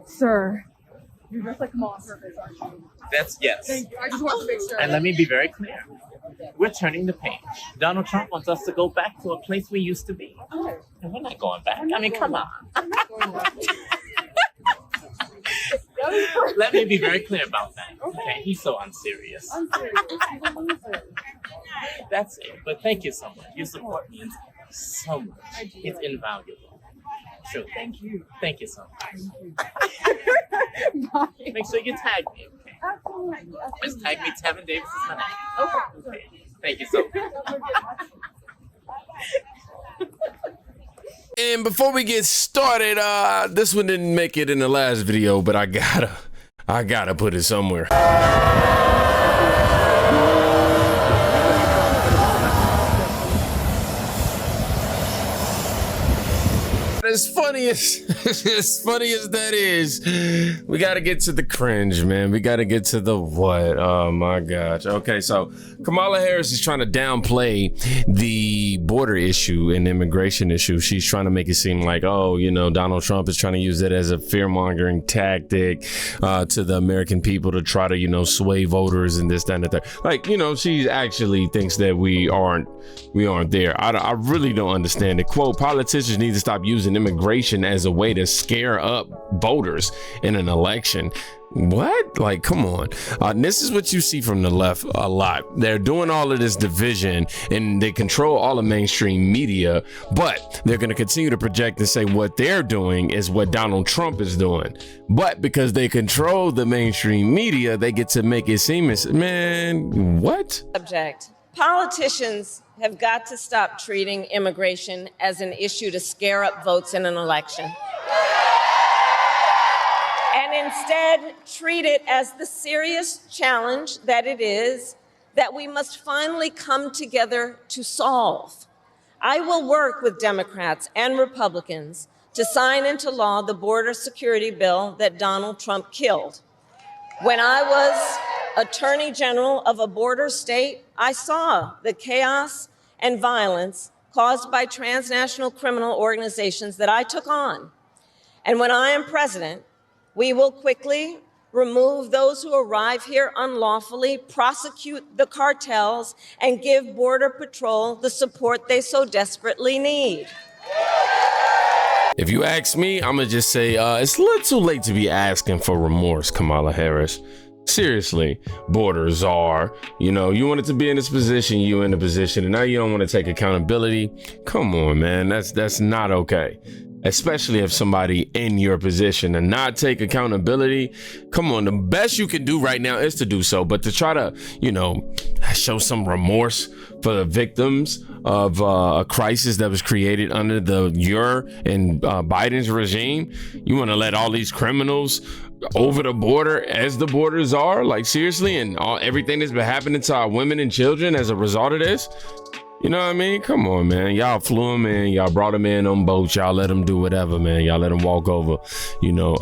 Sir, you're dressed like Kamala on purpose, aren't you? That's yes. Thank you. I just want to make sure. And let me be very clear. We're turning the page. Donald Trump wants us to go back to a place we used to be. Okay. And we're not going back. I mean, come on. Let me be very clear about that. Okay? He's so unserious. That's it. But thank you so much. Your support means so much. It's invaluable. Sure. Thank you. Thank you so much. Bye. Make sure you tag me, okay? Absolutely. Just tag me, Tevin Davis is my name. Okay. Thank you so much. And before we get started, this one didn't make it in the last video, but I gotta put it somewhere. As funny as that is, we gotta get to the cringe, man. We gotta get to the what? Oh my gosh. Okay, so Kamala Harris is trying to downplay the border issue and immigration issue. She's trying to make it seem like, oh, you know, Donald Trump is trying to use it as a fear-mongering tactic to the American people to try to, you know, sway voters and this, that, and the third. Like, you know, she actually thinks that we aren't there. I really don't understand it. Quote, politicians need to stop using immigration as a way to scare up voters in an election. What? Like, come on. This is what you see from the left a lot. They're doing all of this division and they control all the mainstream media, but they're going to continue to project and say what they're doing is what Donald Trump is doing. But because they control the mainstream media, they get to make it seem as, man, what? Subject. Politicians have got to stop treating immigration as an issue to scare up votes in an election. And instead treat it as the serious challenge that it is that we must finally come together to solve. I will work with Democrats and Republicans to sign into law the border security bill that Donald Trump killed. When I was Attorney General of a border state, I saw the chaos and violence caused by transnational criminal organizations that I took on. And when I am president, we will quickly remove those who arrive here unlawfully, prosecute the cartels, and give Border Patrol the support they so desperately need. If you ask me, I'm gonna just say it's a little too late to be asking for remorse, Kamala Harris. Seriously, border czar, you know, you wanted to be in this position, you in the position, and now you don't want to take accountability. Come on, man, that's not okay. Especially if somebody in your position and not take accountability. Come on, the best you can do right now is to do so, but to try to, you know, show some remorse for the victims of a crisis that was created under your and Biden's regime. You want to let all these criminals over the border as the borders are, like, seriously, and everything that's been happening to our women and children as a result of this. You know what I mean? Come on, man. Y'all flew him in. Y'all brought him in on boats. Y'all let him do whatever, man. Y'all let him walk over. You know,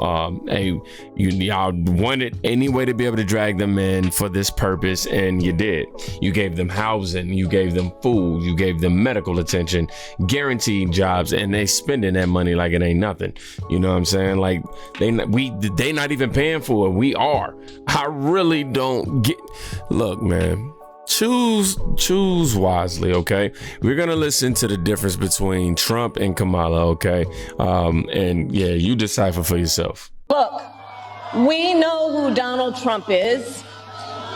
hey, y'all wanted any way to be able to drag them in for this purpose, and you did. You gave them housing. You gave them food. You gave them medical attention, guaranteed jobs, and they spending that money like it ain't nothing. You know what I'm saying? Like, they not even paying for it. We are. I really don't get. Look, man. Choose wisely, okay? We're gonna listen to the difference between Trump and Kamala, okay? And yeah, you decipher for yourself. Look, we know who Donald Trump is.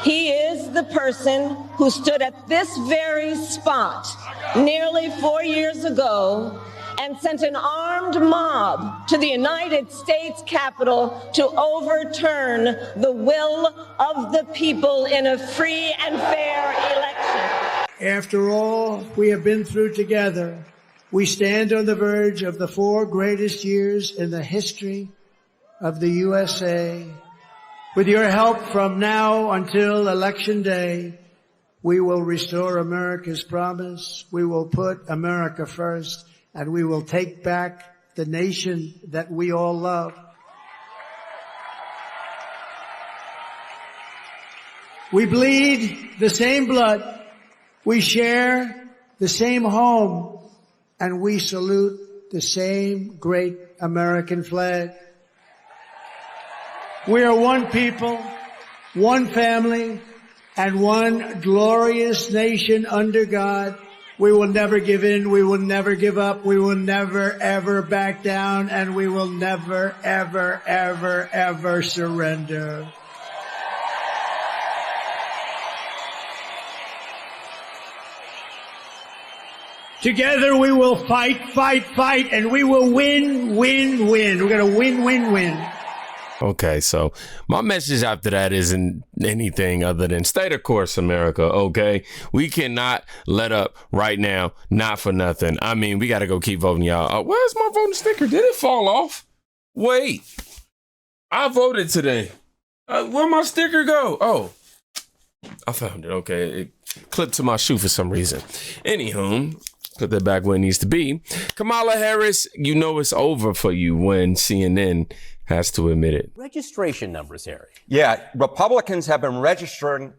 He is the person who stood at this very spot nearly 4 years ago and sent an armed mob to the United States Capitol to overturn the will of the people in a free and fair election. After all we have been through together, we stand on the verge of the 4 greatest years in the history of the USA. With your help from now until Election Day, we will restore America's promise. We will put America first. And we will take back the nation that we all love. We bleed the same blood. We share the same home. And we salute the same great American flag. We are one people, one family, and one glorious nation under God. We will never give in. We will never give up. We will never, ever back down. And we will never, ever, ever, ever surrender. Together we will fight, fight, fight, and we will win, win, win. We're going to win, win, win. Okay, so my message after that isn't anything other than stay the course, America, okay? We cannot let up right now, not for nothing. I mean, we got to go keep voting, y'all. Where's my voting sticker? Did it fall off? Wait, I voted today. Where'd my sticker go? Oh, I found it. Okay, it clipped to my shoe for some reason. Anywho, put that back where it needs to be. Kamala Harris, you know it's over for you when CNN has to admit it. Registration numbers, Harry. Yeah, Republicans have been registering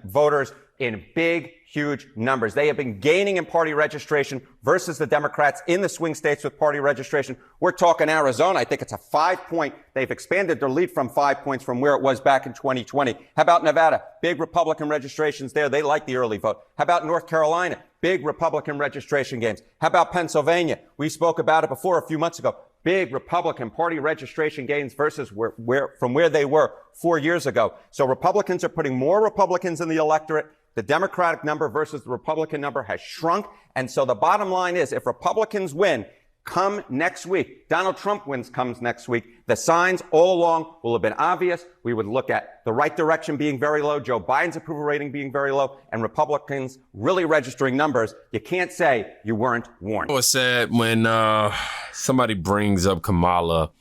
voters in big, huge numbers. They have been gaining in party registration versus the Democrats in the swing states with party registration. We're talking Arizona. I think it's a 5-point. They've expanded their lead from 5 points from where it was back in 2020. How about Nevada? Big Republican registrations there. They like the early vote. How about North Carolina? Big Republican registration gains. How about Pennsylvania? We spoke about it before a few months ago. Big Republican Party registration gains versus from where they were 4 years ago. So Republicans are putting more Republicans in the electorate. The Democratic number versus the Republican number has shrunk. And so the bottom line is, if Republicans win, come next week, Donald Trump comes next week, the signs all along will have been obvious. We would look at the right direction being very low, Joe Biden's approval rating being very low, and Republicans really registering numbers. You can't say you weren't warned. It was sad when somebody brings up Kamala.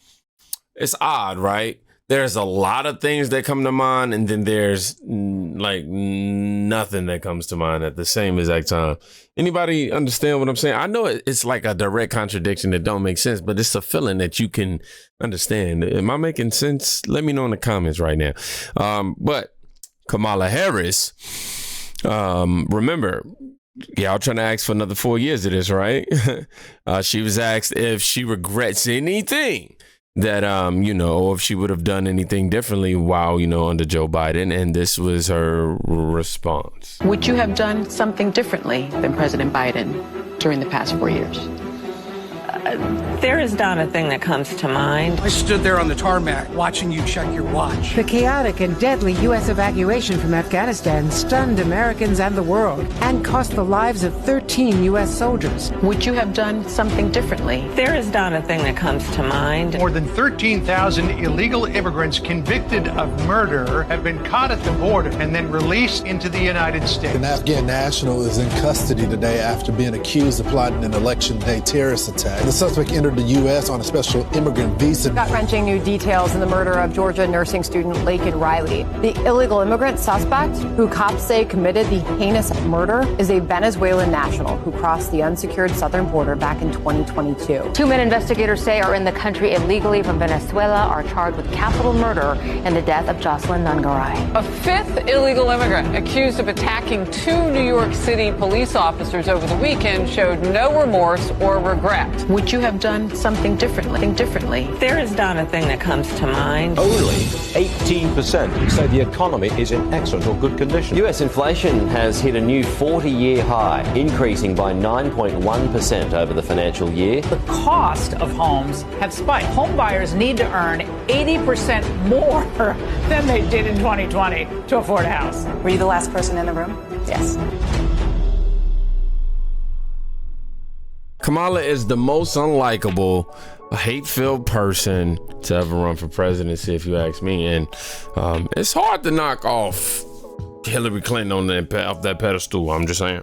It's odd, right? There's a lot of things that come to mind, and then there's like nothing that comes to mind at the same exact time. Anybody understand what I'm saying? I know it's like a direct contradiction that don't make sense, but it's a feeling that you can understand. Am I making sense? Let me know in the comments right now. But Kamala Harris, remember, y'all trying to ask for another 4 years of this, right? She was asked if she regrets anything that, or if she would have done anything differently while, under Joe Biden. And this was her response. Would you have done something differently than President Biden during the past 4 years? There is not a thing that comes to mind. I stood there on the tarmac watching you check your watch. The chaotic and deadly U.S. evacuation from Afghanistan stunned Americans and the world and cost the lives of 13 U.S. soldiers. Would you have done something differently? There is not a thing that comes to mind. More than 13,000 illegal immigrants convicted of murder have been caught at the border and then released into the United States. An Afghan national is in custody today after being accused of plotting an election day terrorist attack. The suspect entered the U.S. on a special immigrant visa. Gut-wrenching new details in the murder of Georgia nursing student Laken Riley. The illegal immigrant suspect, who cops say committed the heinous murder, is a Venezuelan national who crossed the unsecured southern border back in 2022. 2 men investigators say are in the country illegally from Venezuela are charged with capital murder in the death of Jocelyn Nungaray. A fifth illegal immigrant accused of attacking 2 New York City police officers over the weekend showed no remorse or regret. Would you have done something differently? There is not a thing that comes to mind. Only 18% say the economy is in excellent or good condition. U.S. inflation has hit a new 40-year high, increasing by 9.1% over the financial year. The cost of homes have spiked. Home buyers need to earn 80% more than they did in 2020 to afford a house. Were you the last person in the room? Yes. Kamala is the most unlikable, hate-filled person to ever run for presidency, if you ask me. And it's hard to knock off Hillary Clinton off that pedestal. I'm just saying.